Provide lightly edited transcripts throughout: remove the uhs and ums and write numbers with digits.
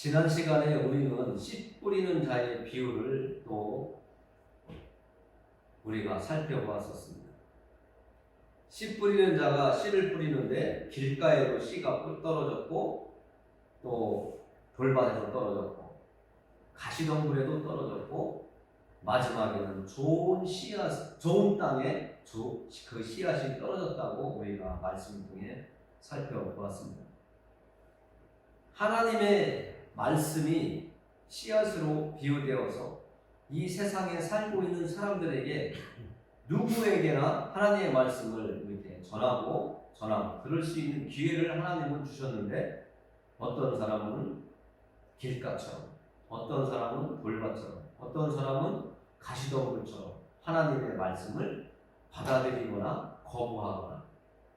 지난 시간에 우리는 씨 뿌리는 자의 비유를 또 우리가 살펴보았었습니다. 씨 뿌리는 자가 씨를 뿌리는데 길가에도 씨가 떨어졌고 또 돌밭에도 떨어졌고 가시덤불에도 떨어졌고 마지막에는 좋은 씨앗, 좋은 땅에 그 씨앗이 떨어졌다고 우리가 말씀 중에 살펴보았습니다. 하나님의 말씀이 씨앗으로 비유되어서 이 세상에 살고 있는 사람들에게 누구에게나 하나님의 말씀을 이렇게 전하고 들을 수 있는 기회를 하나님은 주셨는데, 어떤 사람은 길가처럼, 어떤 사람은 돌밭처럼, 어떤 사람은 가시덤불처럼 하나님의 말씀을 받아들이거나 거부하거나,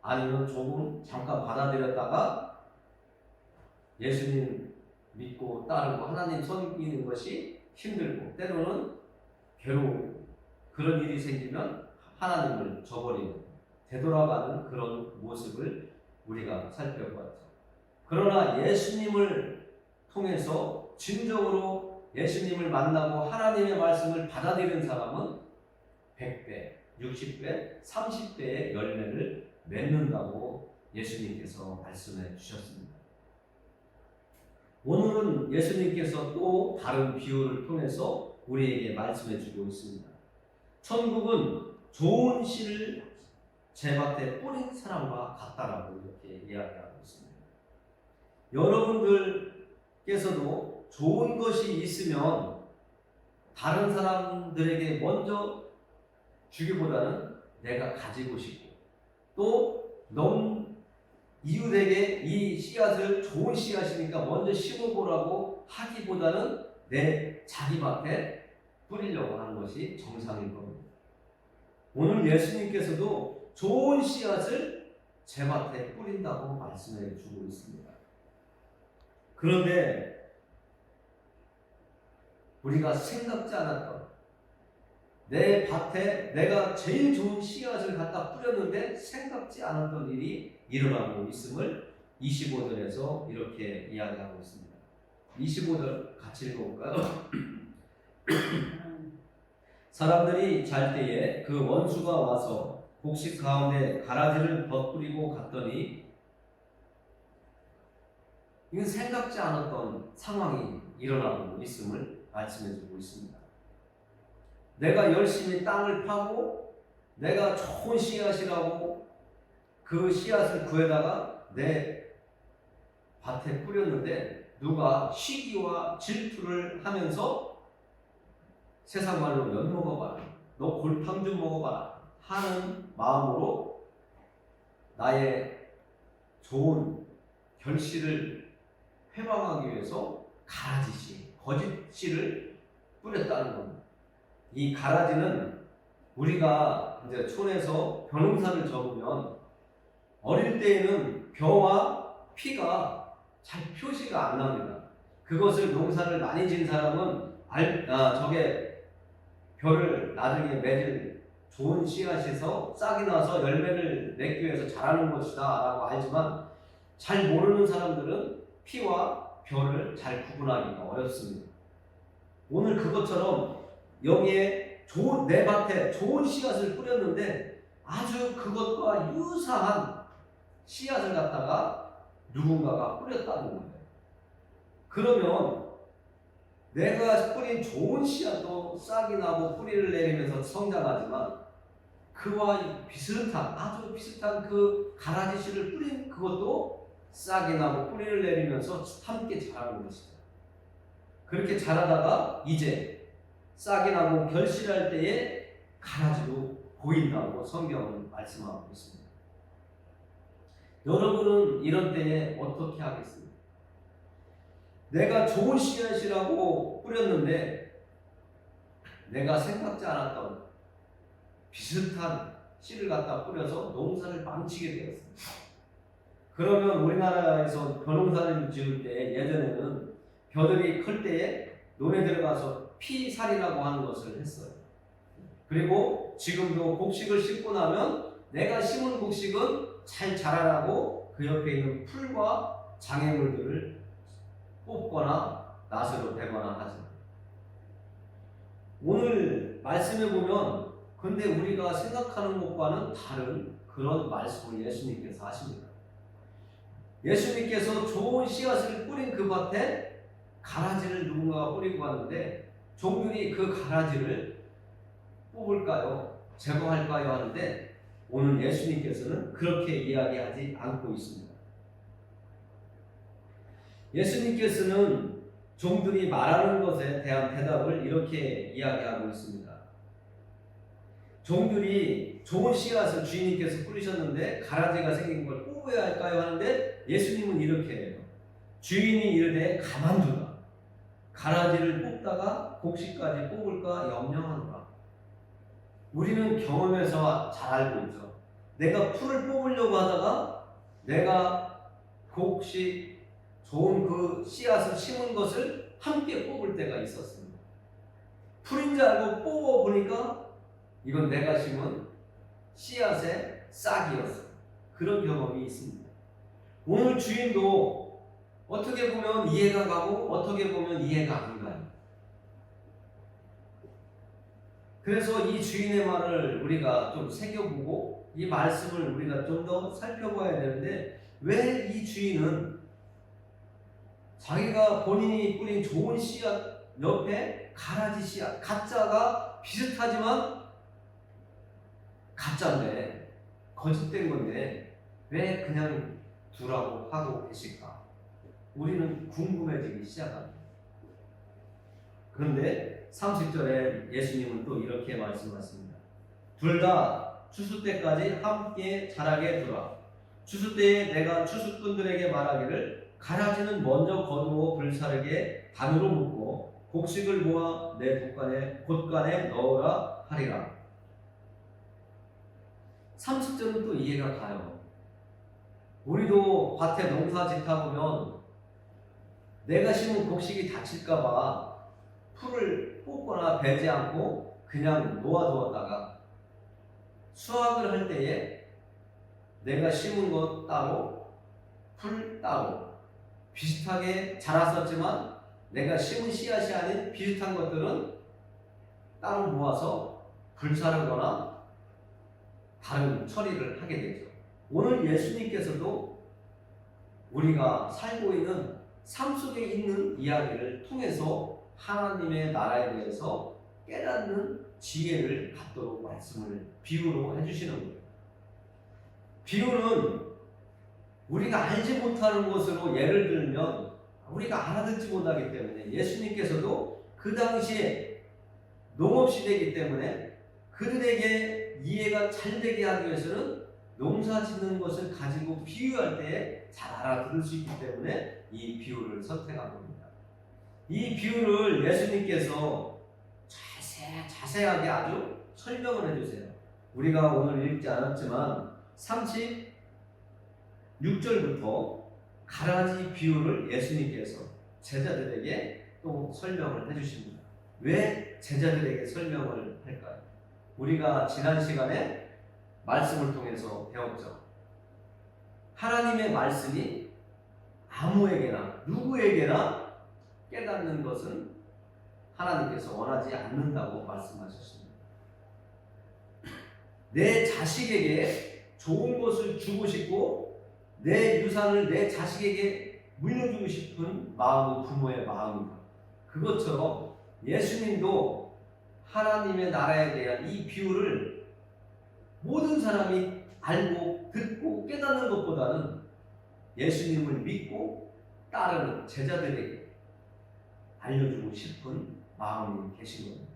아니면 조금 잠깐 받아들였다가 예수님 믿고 따르고 하나님 섬기는 것이 힘들고 때로는 괴로운 그런 일이 생기면 하나님을 저버리고 되돌아가는 그런 모습을 우리가 살펴보았죠. 그러나 예수님을 통해서 진정으로 예수님을 만나고 하나님의 말씀을 받아들이는 사람은 100배, 60배, 30배의 열매를 맺는다고 예수님께서 말씀해 주셨습니다. 오늘은 예수님께서 또 다른 비유를 통해서 우리에게 말씀해 주고 있습니다. 천국은 좋은 씨를 제밭에 뿌린 사람과 같다라고 이렇게 이야기하고 있습니다. 여러분들께서도 좋은 것이 있으면 다른 사람들에게 먼저 주기보다는 내가 가지고 싶고 또 이웃에게 이 씨앗을 좋은 씨앗이니까 먼저 심어보라고 하기보다는 내 자기 밭에 뿌리려고 하는 것이 정상일 겁니다. 오늘 예수님께서도 좋은 씨앗을 제 밭에 뿌린다고 말씀해 주고 있습니다. 그런데 우리가 생각지 않았던, 내 밭에 내가 제일 좋은 씨앗을 갖다 뿌렸는데 생각지 않았던 일이 일어나고 있음을 25절에서 이렇게 이야기하고 있습니다. 25절 같이 읽어볼까요? 사람들이 잘 때에 그 원수가 와서 곡식 가운데 가라지를 벗뿌리고 갔더니, 이건 생각지 않았던 상황이 일어나고 있음을 말씀해주고 있습니다. 내가 열심히 땅을 파고 내가 좋은 씨앗이라고 그 씨앗을 구해다가 내 밭에 뿌렸는데 누가 시기와 질투를 하면서 세상 말로 엿 먹어봐라, 너 골탕 좀 먹어봐라 하는 마음으로 나의 좋은 결실을 회방하기 위해서 가라지씨, 거짓씨를 뿌렸다는 겁니다. 이 가라지는 우리가 이제 촌에서 벼농사를 접으면 어릴 때에는 벼와 피가 잘 표시가 안 납니다. 그것을 농사를 많이 지은 사람은 저게 벼를 나중에 맺을 좋은 씨앗에서 싹이 나서 열매를 맺기 위해서 자라는 것이다 라고 알지만, 잘 모르는 사람들은 피와 벼를 잘 구분하기가 어렵습니다. 오늘 그것처럼 여기에 내 밭에 좋은 씨앗을 뿌렸는데 아주 그것과 유사한 씨앗을 갖다가 누군가가 뿌렸다는 거예요. 그러면 내가 뿌린 좋은 씨앗도 싹이 나고 뿌리를 내리면서 성장하지만 그와 비슷한, 아주 비슷한 그 가라지 씨를 뿌린 그것도 싹이 나고 뿌리를 내리면서 함께 자라는 것이죠. 그렇게 자라다가 이제 싹이 나고 결실할 때에 가라지로 보인다고 성경은 말씀하고 있습니다. 여러분은 이런 때에 어떻게 하겠습니까? 내가 좋은 씨앗이라고 뿌렸는데 내가 생각지 않았던 비슷한 씨를 갖다 뿌려서 농사를 망치게 되었습니다. 그러면 우리나라에서 벼농사를 지을 때 예전에는 벼들이 클 때에 논에 들어가서 피살이라고 하는 것을 했어요. 그리고 지금도 곡식을 심고 나면 내가 심은 곡식은 잘 자라라고 그 옆에 있는 풀과 장애물들을 뽑거나 낫으로 베거나 하죠. 오늘 말씀에 보면 근데 우리가 생각하는 것과는 다른 그런 말씀을 예수님께서 하십니다. 예수님께서 좋은 씨앗을 뿌린 그 밭에 가라지를 누군가가 뿌리고 갔는데 종들이 그 가라지를 뽑을까요? 제거할까요? 하는데 오늘 예수님께서는 그렇게 이야기하지 않고 있습니다. 예수님께서는 종들이 말하는 것에 대한 대답을 이렇게 이야기하고 있습니다. 종들이 좋은 씨앗을 주인님께서 뿌리셨는데 가라지가 생긴 걸 뽑아야 할까요? 하는데 예수님은 이렇게 해요. 주인이 이르되 가만두라. 가라지를 뽑다가 곡식까지 뽑을까 염려하노라. 우리는 경험에서 잘 알고 있죠. 내가 풀을 뽑으려고 하다가 내가 곡식 좋은 그 씨앗을 심은 것을 함께 뽑을 때가 있었습니다. 풀인 줄 알고 뽑아보니까 이건 내가 심은 씨앗의 싹이었어요. 그런 경험이 있습니다. 오늘 주인도 어떻게 보면 이해가 가고 어떻게 보면 이해가 안 가요. 그래서 이 주인의 말을 우리가 좀 새겨보고 이 말씀을 우리가 좀 더 살펴봐야 되는데 왜 이 주인은 자기가 본인이 뿌린 좋은 씨앗 옆에 가라지 씨앗, 가짜가 비슷하지만 가짜인데 거짓된 건데 왜 그냥 두라고 하고 계실까? 우리는 궁금해지기 시작합니다. 그런데 30절에 예수님은 또 이렇게 말씀하십니다. 둘 다 추수 때까지 함께 자라게 두라. 추수 때에 내가 추수꾼들에게 말하기를 가라지는 먼저 거두어 불사르게 단으로 묶고 곡식을 모아 내 곳간에 넣으라 하리라. 30절은 또 이해가 가요. 우리도 밭에 농사 짓다 보면 내가 심은 곡식이 다칠까봐 풀을 뽑거나 베지 않고 그냥 놓아두었다가 수확을 할 때에 내가 심은 것 따로 풀 따로 비슷하게 자랐었지만 내가 심은 씨앗이 아닌 비슷한 것들은 따로 모아서 불사르거나 다른 처리를 하게 되죠. 오늘 예수님께서도 우리가 살고 있는 삶 속에 있는 이야기를 통해서 하나님의 나라에 대해서 깨닫는 지혜를 갖도록 말씀을 비유로 해주시는 거예요. 비유는 우리가 알지 못하는 것으로 예를 들면 우리가 알아듣지 못하기 때문에 예수님께서도 그 당시에 농업시대이기 때문에 그들에게 이해가 잘 되게 하기 위해서는 농사 짓는 것을 가지고 비유할 때에 잘 알아들을 수 있기 때문에 이 비유를 선택한 겁니다. 이 비유를 예수님께서 자세하게 아주 설명을 해주세요. 우리가 오늘 읽지 않았지만 36절부터 가라지 비유를 예수님께서 제자들에게 또 설명을 해주십니다. 왜 제자들에게 설명을 할까요? 우리가 지난 시간에 말씀을 통해서 배웠죠. 하나님의 말씀이 아무에게나 누구에게나 깨닫는 것은 하나님께서 원하지 않는다고 말씀하셨습니다. 내 자식에게 좋은 것을 주고 싶고 내 유산을 내 자식에게 물려주고 싶은 마음은 부모의 마음입니다. 그것처럼 예수님도 하나님의 나라에 대한 이 비유를 모든 사람이 알고 듣고 깨닫는 것보다는 예수님을 믿고 따르는 제자들에게 알려주고 싶은 마음이 계신 겁니다.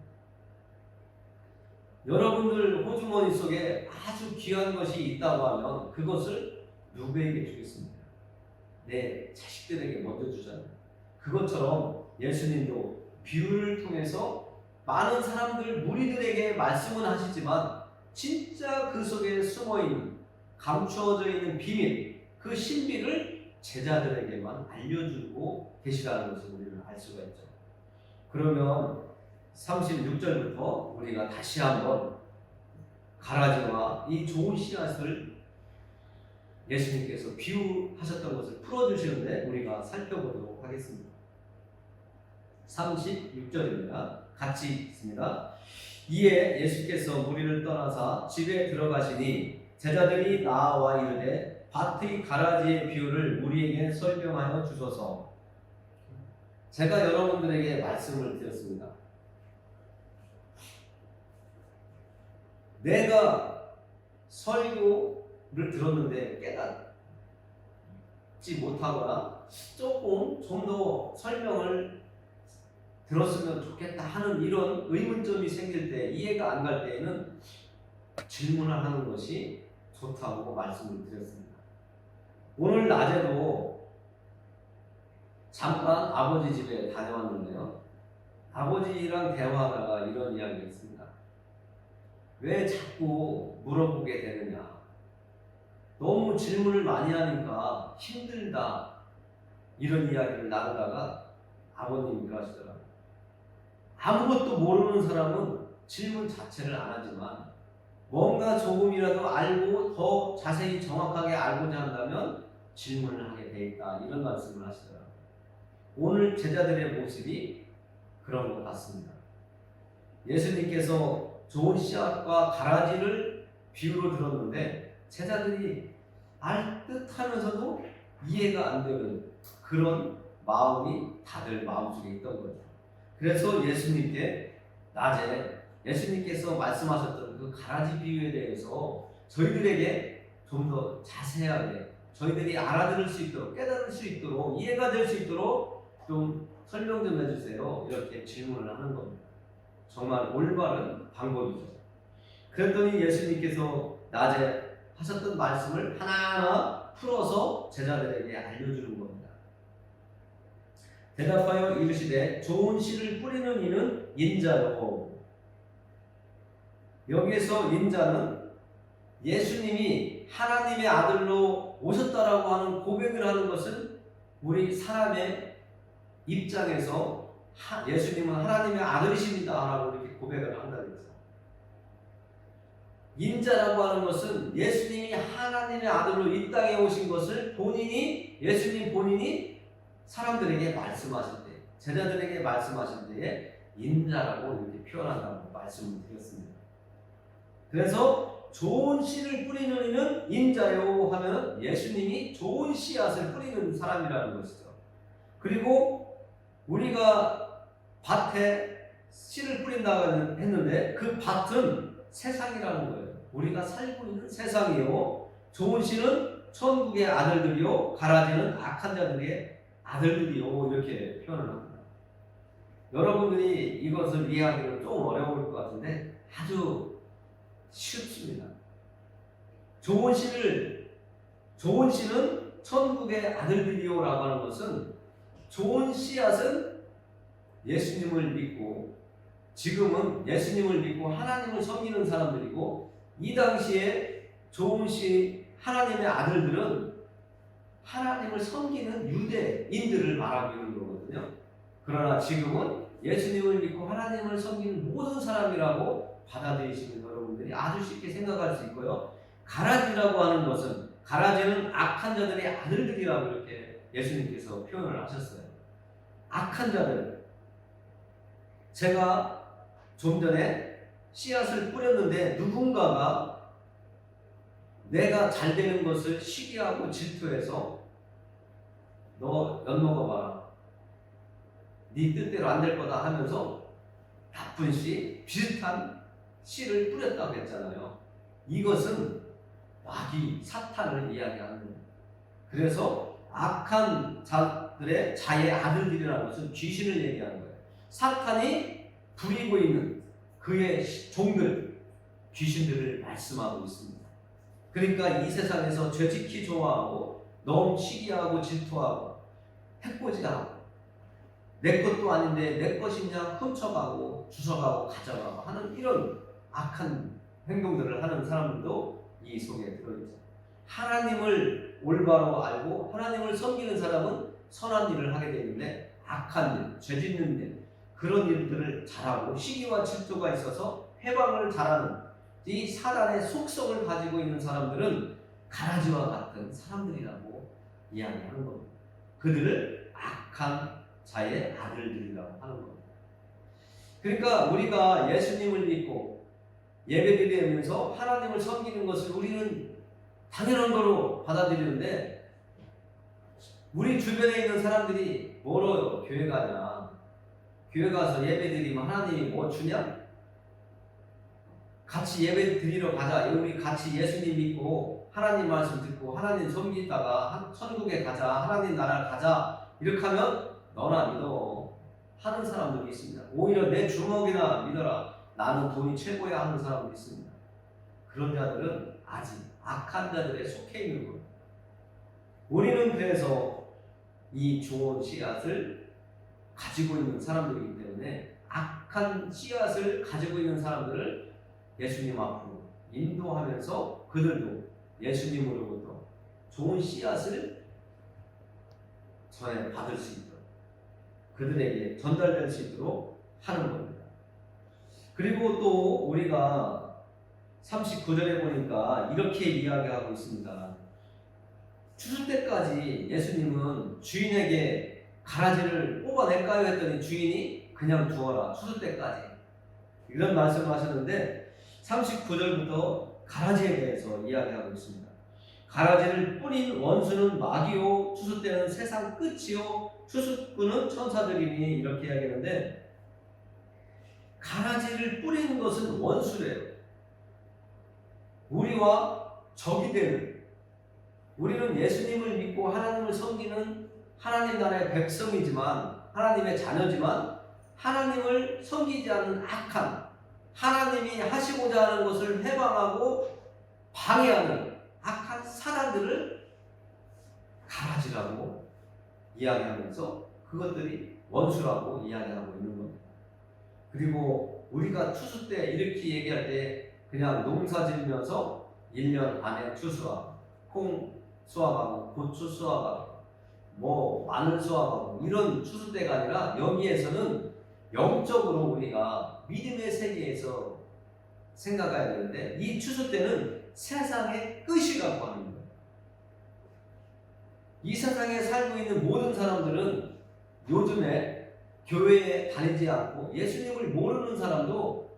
여러분들 호주머니 속에 아주 귀한 것이 있다고 하면 그것을 누구에게 주겠습니까? 내 자식들에게 먼저 주잖아요. 그것처럼 예수님도 비유를 통해서 많은 사람들, 무리들에게 말씀은 하시지만 진짜 그 속에 숨어있는, 감추어져 있는 비밀, 그 신비를 제자들에게만 알려주고 계시다는 것을 우리는 알 수가 있죠. 그러면 36절부터 우리가 다시 한번 가라지와 이 좋은 씨앗을 예수님께서 비유하셨던 것을 풀어주시는데 우리가 살펴보도록 하겠습니다. 36절입니다. 같이 읽습니다. 이에 예수께서 무리를 떠나사 집에 들어가시니 제자들이 나와 이르되 밭의 가라지의 비유를 우리에게 설명하여 주소서. 제가 여러분들에게 말씀을 드렸습니다. 내가 설교를 들었는데 깨닫지 못하거나 조금 좀 더 설명을 들었으면 좋겠다 하는 이런 의문점이 생길 때, 이해가 안 갈 때에는 질문을 하는 것이 좋다고 말씀을 드렸습니다. 오늘 낮에도 잠깐 아버지 집에 다녀왔는데요. 아버지랑 대화하다가 이런 이야기를 했습니다. 왜 자꾸 물어보게 되느냐? 너무 질문을 많이 하니까 힘들다. 이런 이야기를 나누다가 아버님이 그러시더라고요. 아무것도 모르는 사람은 질문 자체를 안 하지만 뭔가 조금이라도 알고 더 자세히 정확하게 알고자 한다면 질문을 하게 돼 있다. 이런 말씀을 하시더라고요. 오늘 제자들의 모습이 그런 것 같습니다. 예수님께서 좋은 씨앗과 가라지를 비유로 들었는데 제자들이 알 듯하면서도 이해가 안 되는 그런 마음이 다들 마음속에 있던 거죠. 그래서 예수님께 낮에 예수님께서 말씀하셨던 그 가라지 비유에 대해서 저희들에게 좀 더 자세하게 저희들이 알아들을 수 있도록, 깨달을 수 있도록, 이해가 될 수 있도록 좀 설명 좀 해주세요. 이렇게 질문을 하는 겁니다. 정말 올바른 방법이죠. 그랬더니 예수님께서 낮에 하셨던 말씀을 하나하나 풀어서 제자들에게 알려주는 겁니다. 대답하여 이르시되 좋은 씨를 뿌리는 이는 인자요. 여기에서 인자는 예수님이 하나님의 아들로 오셨다라고 하는 고백을 하는 것은 우리 사람의 입장에서 예수님은 하나님의 아들이십니다 라고 이렇게 고백을 한다고 했어요. 인자라고 하는 것은 예수님이 하나님의 아들로 이 땅에 오신 것을 예수님 본인이 사람들에게 말씀하실 때, 제자들에게 말씀하실 때에 인자라고 이렇게 표현한다고 말씀을 드렸습니다. 그래서 좋은 씨를 뿌리는 이는 인자요 하면 예수님이 좋은 씨앗을 뿌리는 사람이라는 것이죠. 그리고 우리가 밭에 씨를 뿌린다고 했는데 그 밭은 세상이라는 거예요. 우리가 살고 있는 세상이요. 좋은 씨는 천국의 아들들이요, 가라지는 악한 자들의 아들들이요, 이렇게 표현을 합니다. 여러분들이 이것을 이해하기는 좀 어려울 것 같은데 아주 쉽습니다. 좋은 씨는 천국의 아들들이요 라고 하는 것은 좋은 씨앗은 예수님을 믿고 지금은 예수님을 믿고 하나님을 섬기는 사람들이고, 이 당시에 좋은 씨 하나님의 아들들은 하나님을 섬기는 유대인들을 말하고 있는 거거든요. 그러나 지금은 예수님을 믿고 하나님을 섬기는 모든 사람이라고 받아들이시는 여러분들이 아주 쉽게 생각할 수 있고요. 가라지라고 하는 것은, 가라지는 악한 자들의 아들들이라고 이렇게 예수님께서 표현을 하셨어요. 악한 자들. 제가 좀 전에 씨앗을 뿌렸는데 누군가가 내가 잘 되는 것을 시기하고 질투해서 너 엿먹어봐라, 네 뜻대로 안 될 거다 하면서 나쁜 씨, 비슷한 씨를 뿌렸다고 했잖아요. 이것은 마귀, 사탄을 이야기하는 겁니다. 그래서 악한 자들의 자의 아들들이라는 것은 귀신을 얘기하는 거예요. 사탄이 부리고 있는 그의 종들, 귀신들을 말씀하고 있습니다. 그러니까 이 세상에서 죄짓기 좋아하고 너무 시기하고 질투하고 해코지하고 내 것도 아닌데 내 것이냐 훔쳐가고 주워가고 가져가고 하는 이런 악한 행동들을 하는 사람들도 이 속에 들어있죠. 하나님을 올바로 알고 하나님을 섬기는 사람은 선한 일을 하게 되는데 악한 일, 죄짓는 일, 그런 일들을 잘하고 시기와 질투가 있어서 회방을 잘하는 이 사단의 속성을 가지고 있는 사람들은 가라지와 같은 사람들이라고 이야기하는 겁니다. 그들을 악한 자의 아들들이라고 하는 겁니다. 그러니까 우리가 예수님을 믿고 예배드리면서 하나님을 섬기는 것을 우리는 당연한 거로 받아들이는데, 우리 주변에 있는 사람들이 뭐로 교회 가냐, 교회 가서 예배드리면 하나님이 뭐 주냐, 같이 예배 드리러 가자, 우리 같이 예수님 믿고 하나님 말씀 듣고 하나님 섬기다가 천국에 가자, 하나님 나라 가자, 이렇게 하면 너나 믿어 하는 사람들이 있습니다. 오히려 내 주먹이나 믿어라, 나는 돈이 최고야 하는 사람도 있습니다. 그런 자들은 아직 악한 자들에 속해 있는 겁니다. 우리는 그래서 이 좋은 씨앗을 가지고 있는 사람들이기 때문에 악한 씨앗을 가지고 있는 사람들을 예수님 앞으로 인도하면서 그들도 예수님으로부터 좋은 씨앗을 전해 받을 수 있도록, 그들에게 전달될 수 있도록 하는 겁니다. 그리고 또 우리가 39절에 보니까 이렇게 이야기하고 있습니다. 추수 때까지 예수님은 주인에게 가라지를 뽑아낼까요 했더니 주인이 그냥 두어라, 추수 때까지, 이런 말씀을 하셨는데 39절부터 가라지에 대해서 이야기하고 있습니다. 가라지를 뿌린 원수는 마귀요, 추수 때는 세상 끝이요, 추수꾼은 천사들이니, 이렇게 이야기하는데, 가라지를 뿌리는 것은 원수래요. 우리와 적이 되는, 우리는 예수님을 믿고 하나님을 섬기는 하나님 나라의 백성이지만, 하나님의 자녀지만, 하나님을 섬기지 않는 악한, 하나님이 하시고자 하는 것을 해방하고 방해하는 악한 사람들을 가라지라고 이야기하면서 그것들이 원수라고 이야기하고 있는 겁니다. 그리고 우리가 추수 때 이렇게 얘기할 때 그냥 농사 지으면서 1년 안에 추수하고, 콩 수확하고, 고추 수확하고, 마늘 수확하고, 이런 추수 때가 아니라 여기에서는 영적으로 우리가 믿음의 세계에서 생각해야 되는데, 이 추수 때는 세상의 끝이라고 하는 거예요. 이 세상에 살고 있는 모든 사람들은 요즘에 교회에 다니지 않고 예수님을 모르는 사람도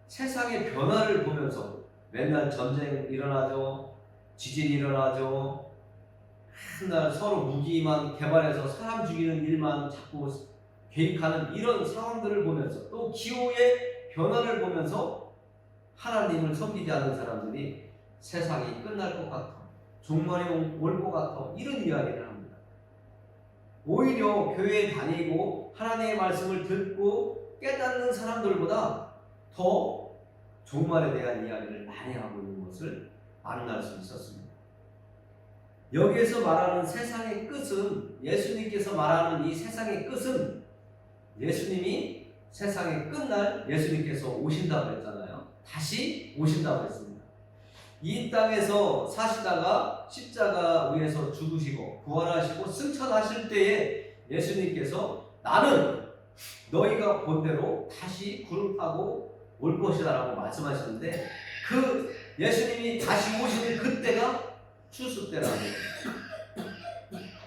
세상의 변화를 보면서 맨날 전쟁 일어나죠, 지진 일어나죠, 맨날 서로 무기만 개발해서 사람 죽이는 일만 자꾸 개입하는 이런 상황들을 보면서, 또 기후의 변화를 보면서 하나님을 섬기지 않는 사람들이 세상이 끝날 것 같아, 종말이 올 것 같아, 이런 이야기를 합니다. 오히려 교회에 다니고 하나님의 말씀을 듣고 깨닫는 사람들보다 더 종말에 대한 이야기를 많이 하고 있는 것을 만날 수 있었습니다. 여기에서 말하는 세상의 끝은, 예수님께서 말하는 이 세상의 끝은 예수님이 세상의 끝날 예수님께서 오신다고 했잖아요. 다시 오신다고 했습니다. 이 땅에서 사시다가 십자가 위에서 죽으시고 부활하시고 승천하실 때에 예수님께서 나는 너희가 본 대로 다시 구름 타고 올 것이다 라고 말씀하셨는데, 그 예수님이 다시 오시는 그때가 추수 때라는 거예요.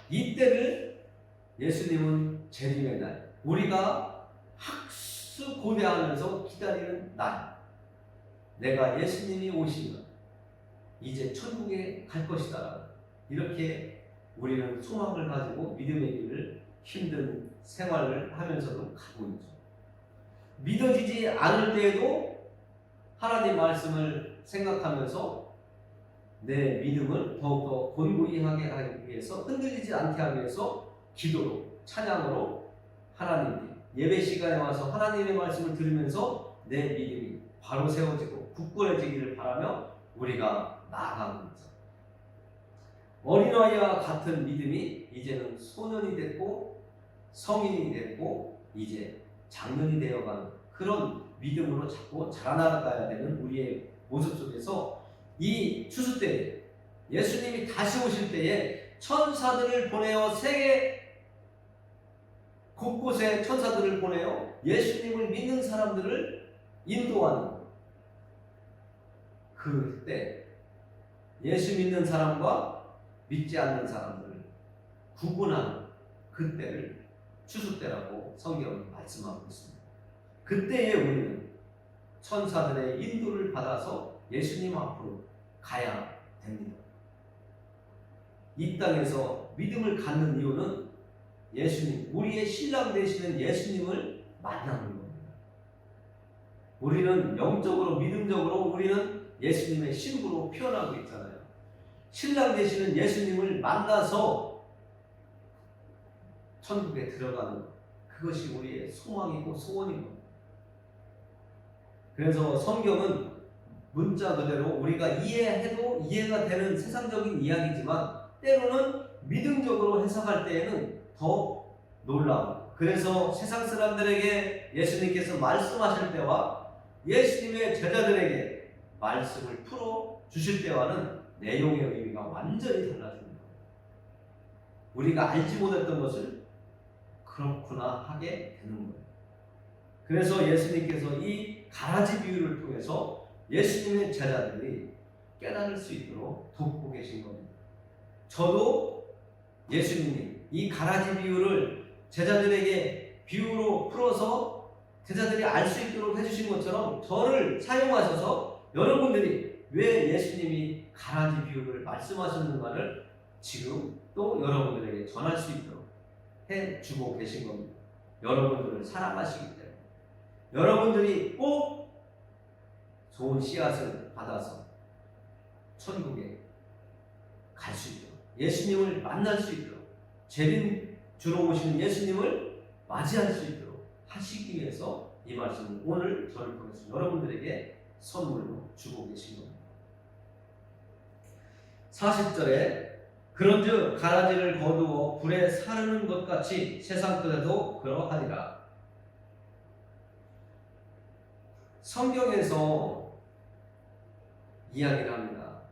이때를 예수님은 재림의 날, 우리가 학수고대하면서 기다리는 날, 내가 예수님이 오시면 이제 천국에 갈 것이다, 이렇게 우리는 소망을 가지고 믿음의 길을 힘든 생활을 하면서도 가고 있죠. 믿어지지 않을 때에도 하나님 말씀을 생각하면서 내 믿음을 더욱더 곤고히 하게 하기 위해서, 흔들리지 않게 하기 위해서 기도로, 찬양으로 하나님께 예배 시간에 와서 하나님의 말씀을 들으면서 내 믿음이 바로 세워지고 굳건해지기를 바라며 우리가 나아가고 있죠. 어린아이와 같은 믿음이 이제는 소년이 됐고 성인이 됐고 이제 장년이 되어가는 그런 믿음으로 자꾸 자라나가야 되는 우리의 모습 속에서, 이 추수 때에 예수님이 다시 오실 때에 천사들을 보내어 세계 곳곳에 천사들을 보내어 예수님을 믿는 사람들을 인도하는, 그때 예수 믿는 사람과 믿지 않는 사람들을 구분하는 그때를 추수 때라고 성경은 말씀하고 있습니다. 그때에 우리는 천사들의 인도를 받아서 예수님 앞으로 가야 됩니다. 이 땅에서 믿음을 갖는 이유는 예수님, 우리의 신랑 되시는 예수님을 만나는 겁니다. 우리는 영적으로, 믿음적으로 우리는 예수님의 신부로 표현하고 있잖아요. 신랑 되시는 예수님을 만나서 천국에 들어가는 것, 그것이 우리의 소망이고 소원입니다. 그래서 성경은 문자 그대로 우리가 이해해도 이해가 되는 세상적인 이야기지만 때로는 믿음적으로 해석할 때에는 더 놀라워. 그래서 세상 사람들에게 예수님께서 말씀하실 때와 예수님의 제자들에게 말씀을 풀어 주실 때와는 내용의 의미가 완전히 달라집니다. 우리가 알지 못했던 것을 그렇구나 하게 되는 거예요. 그래서 예수님께서 이 가라지 비유를 통해서 예수님의 제자들이 깨달을 수 있도록 돕고 계신 겁니다. 저도 예수님이 이 가라지 비유를 제자들에게 비유로 풀어서 제자들이 알 수 있도록 해주신 것처럼 저를 사용하셔서 여러분들이 왜 예수님이 가라지 비유를 말씀하셨는가를 지금 또 여러분들에게 전할 수 있도록 해주고 계신 겁니다. 여러분들을 사랑하시기 때문에 여러분들이 꼭 좋은 씨앗을 받아서 천국에 갈 수 있도록, 예수님을 만날 수 있도록, 재림 주러 오시는 예수님을 맞이할 수 있도록 하시기 위해서 이 말씀을 오늘 저를 통해서 여러분들에게 선물로 주고 계신 겁니다. 40절에 그런즉 가라지를 거두어 불에 사르는 것 같이 세상 끝에도 그러하리라. 성경에서 이야기를 합니다.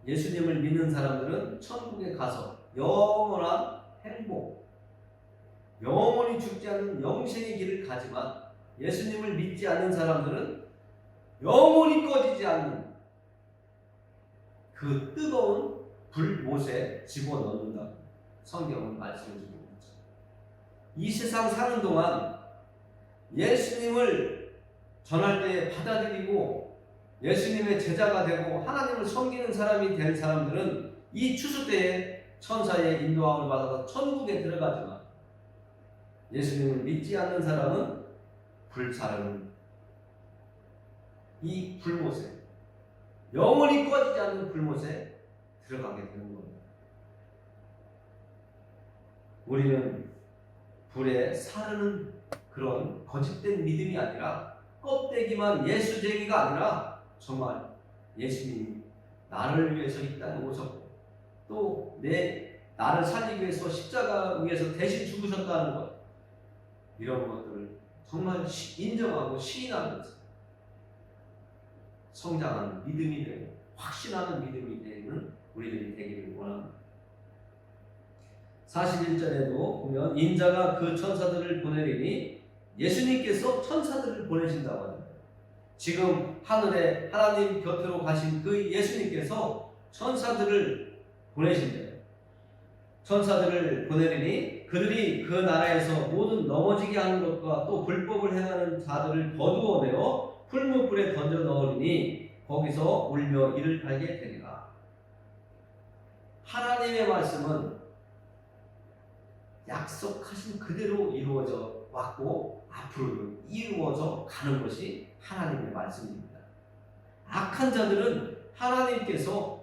예수님을 믿는 사람들은 천국에 가서 영원한 행복, 영원히 죽지 않는 영생의 길을 가지만 예수님을 믿지 않는 사람들은 영원히 꺼지지 않는 그 뜨거운 불못에 집어넣는다. 성경은 말씀해주고 있죠. 이 세상 사는 동안 예수님을 전할 때 받아들이고 예수님의 제자가 되고 하나님을 섬기는 사람이 된 사람들은 이 추수 때에 천사의 인도함을 받아서 천국에 들어가지만 예수님을 믿지 않는 사람은 불사르는 이 불못에, 영원히 꺼지지 않는 불못에 들어가게 되는 겁니다. 우리는 불에 사르는 그런 거짓된 믿음이 아니라 껍데기만 예수쟁이가 아니라 정말 예수님이 나를 위해서 이 땅에 오셨고 또 나를 살리기 위해서 십자가 위에서 대신 죽으셨다는 것, 이런 것들을 정말 인정하고 시인하면서 성장하는 믿음이 되고 확신하는 믿음이 되는 우리들이 되기를 원합니다. 41절에도 보면 인자가 그 천사들을 보내리니 예수님께서 천사들을 보내신다고 합니다. 지금 하늘에 하나님 곁으로 가신 그 예수님께서 천사들을 보내신대요. 천사들을 보내리니 그들이 그 나라에서 모든 넘어지게 하는 것과 또 불법을 행하는 자들을 거두어내어 풀무불에 던져 넣으리니 거기서 울며 이를 갈게 되리라. 하나님의 말씀은 약속하신 그대로 이루어져 왔고 앞으로도 이루어져 가는 것이 하나님의 말씀입니다. 악한 자들은 하나님께서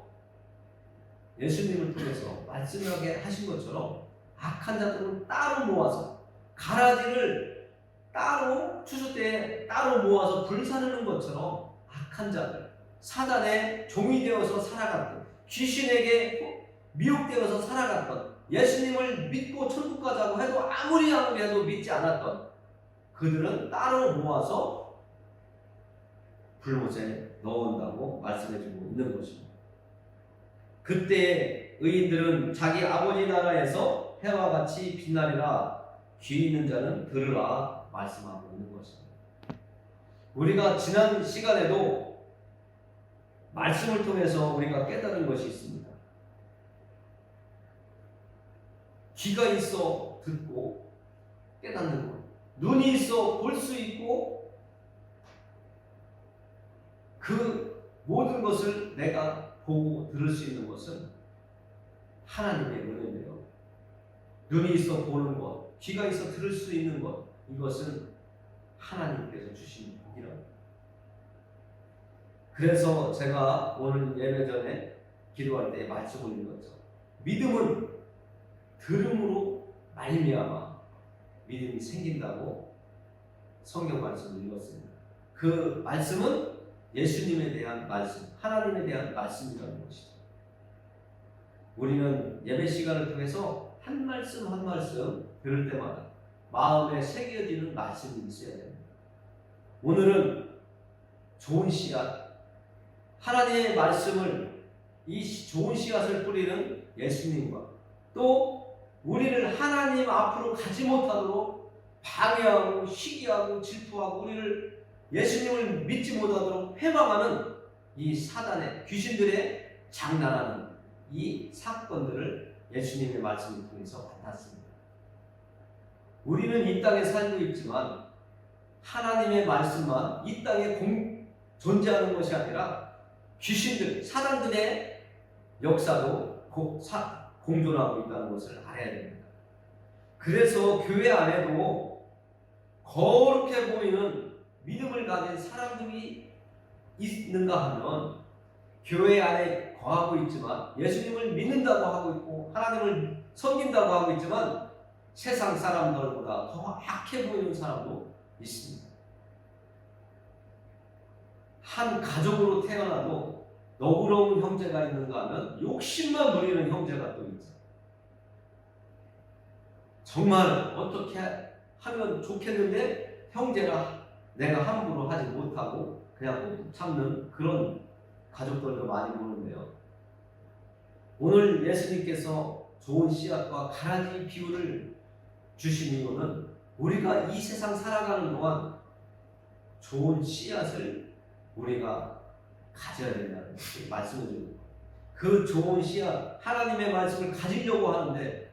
예수님을 통해서 말씀하게 하신 것처럼 악한 자들은 따로 모아서 가라지를 따로 추수 때에 따로 모아서 불사르는 것처럼 악한 자들, 사단의 종이 되어서 살아갔던, 귀신에게 미혹되어서 살아갔던, 예수님을 믿고 천국 가자고 해도 아무리 해도 믿지 않았던 그들은 따로 모아서 불못에 넣어온다고 말씀해주고 있는 것입니다. 그때 의인들은 자기 아버지 나라에서 해와 같이 빛나리라. 귀 있는 자는 들으라 말씀하고 있는 것입니다. 우리가 지난 시간에도 말씀을 통해서 우리가 깨달은 것이 있습니다. 귀가 있어 듣고 깨닫는 것. 눈이 있어 볼 수 있고 그 모든 것을 내가 보고 들을 수 있는 것은 하나님의 은혜예요. 눈이 있어 보는 것, 귀가 있어 들을 수 있는 것, 이것은 하나님께서 주신 복이라고. 그래서 제가 오늘 예배 전에 기도할 때 말씀을 읽었죠. 믿음은 들음으로 말미암아 믿음이 생긴다고 성경 말씀을 읽었습니다. 그 말씀은 예수님에 대한 말씀, 하나님에 대한 말씀이라는 것이죠. 우리는 예배 시간을 통해서 한 말씀 한 말씀 들을 때마다 마음에 새겨지는 말씀이 있어야 됩니다. 오늘은 좋은 씨앗, 하나님의 말씀을 이 좋은 씨앗을 뿌리는 예수님과 또 우리를 하나님 앞으로 가지 못하도록 방해하고 시기하고 질투하고 우리를 예수님을 믿지 못하도록 회방하는 이 사단의 귀신들의 장난하는 이 사건들을 예수님의 말씀을 통해서 만났습니다. 우리는 이 땅에 살고 있지만 하나님의 말씀만 이 땅에 존재하는 것이 아니라 귀신들, 사단들의 역사도 공존하고 있다는 것을 알아야 됩니다. 그래서 교회 안에도 거룩해 보이는 믿음을 가진 사람들이 있는가 하면 교회 안에 거하고 있지만 예수님을 믿는다고 하고 있고 하나님을 섬긴다고 하고 있지만 세상 사람들보다 더 악해 보이는 사람도 있습니다. 한 가족으로 태어나도 너그러운 형제가 있는가 하면 욕심만 부리는 형제가 또 있죠. 정말 어떻게 하면 좋겠는데 형제가 내가 함부로 하지 못하고 그냥 꾹꾹 참는 그런 가족들도 많이 보는데요. 오늘 예수님께서 좋은 씨앗과 가라지 비유를 주신 이유는 우리가 이 세상 살아가는 동안 좋은 씨앗을 우리가 가져야 된다는 말씀을 드립니다. 그 좋은 씨앗, 하나님의 말씀을 가지려고 하는데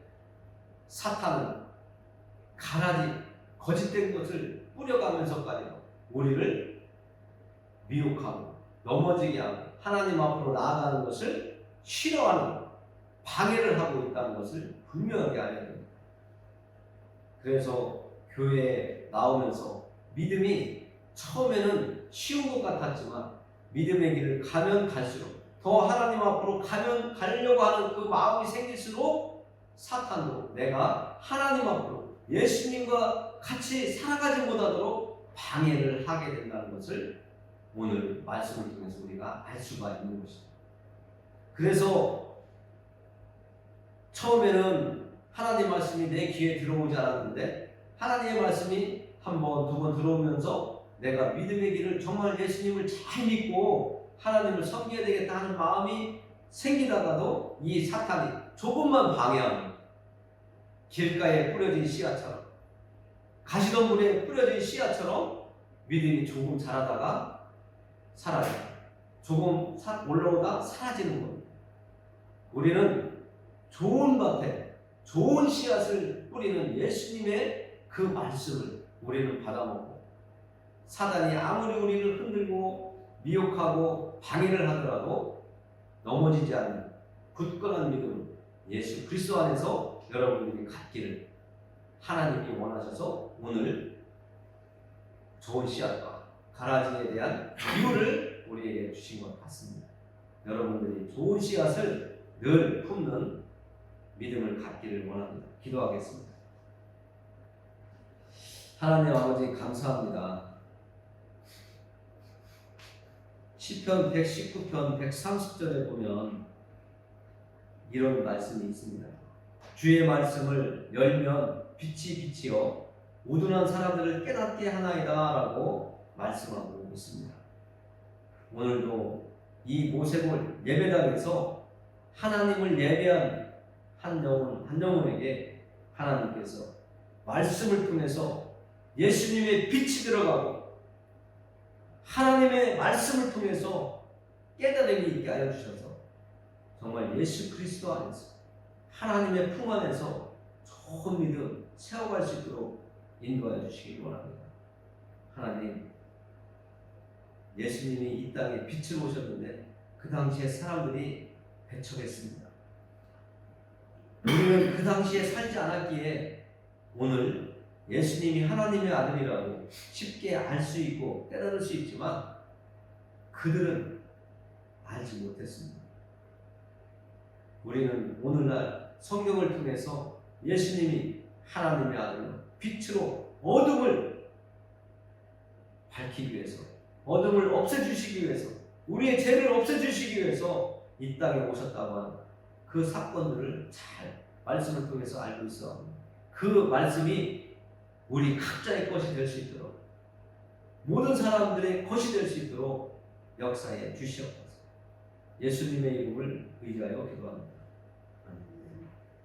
사탄은 가라지, 거짓된 것을 뿌려가면서까지도 우리를 미혹하고 넘어지게 하고 하나님 앞으로 나아가는 것을 싫어하는 방해를 하고 있다는 것을 분명하게 알아야 됩니다. 그래서 교회에 나오면서 믿음이 처음에는 쉬운 것 같았지만 믿음의 길을 가면 갈수록 더 하나님 앞으로 가면 가려고 하는 그 마음이 생길수록 사탄도 내가 하나님 앞으로 예수님과 같이 살아가지 못하도록 방해를 하게 된다는 것을 오늘 말씀을 통해서 우리가 알 수가 있는 것입니다. 그래서 처음에는 하나님 말씀이 내 귀에 들어오지 않았는데 하나님의 말씀이 한 번, 두 번 들어오면서 내가 믿음의 길을 정말 예수님을 잘 믿고 하나님을 섬겨야 되겠다 하는 마음이 생기다가도 이 사탄이 조금만 방해하면 길가에 뿌려진 씨앗처럼 가시덤불에 뿌려진 씨앗처럼 믿음이 조금 자라다가 사라져요. 조금 올라오다 사라지는 겁니다. 우리는 좋은 밭에 좋은 씨앗을 뿌리는 예수님의 그 말씀을 우리는 받아먹고 사단이 아무리 우리를 흔들고 미혹하고 방해를 하더라도 넘어지지 않는 굳건한 믿음 예수 그리스도 안에서 여러분들이 갖기를 하나님이 원하셔서 오늘 좋은 씨앗과 가라지에 대한 비유를 우리에게 주신 것 같습니다. 여러분들이 좋은 씨앗을 늘 품는 믿음을 갖기를 원합니다. 기도하겠습니다. 하나님 아버지 감사합니다. 시편 119편 130절에 보면 이런 말씀이 있습니다. 주의 말씀을 열면 빛이 비치어 우둔한 사람들을 깨닫게 하나이다 라고 말씀하고 있습니다. 오늘도 이 모세골 예배당에서 하나님을 예배한 한 영혼에게 하나님께서 말씀을 통해서 예수님의 빛이 들어가고 하나님의 말씀을 통해서 깨달음이 있게 하여 주셔서 정말 예수 그리스도 안에서 하나님의 품 안에서 좋은 믿음 세워갈 수 있도록 인도하여 주시기 원합니다. 하나님, 예수님이 이 땅에 빛을 오셨는데 그 당시에 사람들이 배척했습니다. 우리는 그 당시에 살지 않았기에 오늘 예수님이 하나님의 아들이라고 쉽게 알 수 있고 깨달을 수 있지만 그들은 알지 못했습니다. 우리는 오늘날 성경을 통해서 예수님이 하나님의 아들로 빛으로 어둠을 밝히기 위해서, 어둠을 없애주시기 위해서, 우리의 죄를 없애주시기 위해서 이 땅에 오셨다고 하는 그 사건들을 잘 말씀을 통해서 알고 있어. 그 말씀이 우리 각자의 것이 될 수 있도록, 모든 사람들의 것이 될 수 있도록 역사에 주시옵소서. 예수님의 이름을 의지하여 기도합니다.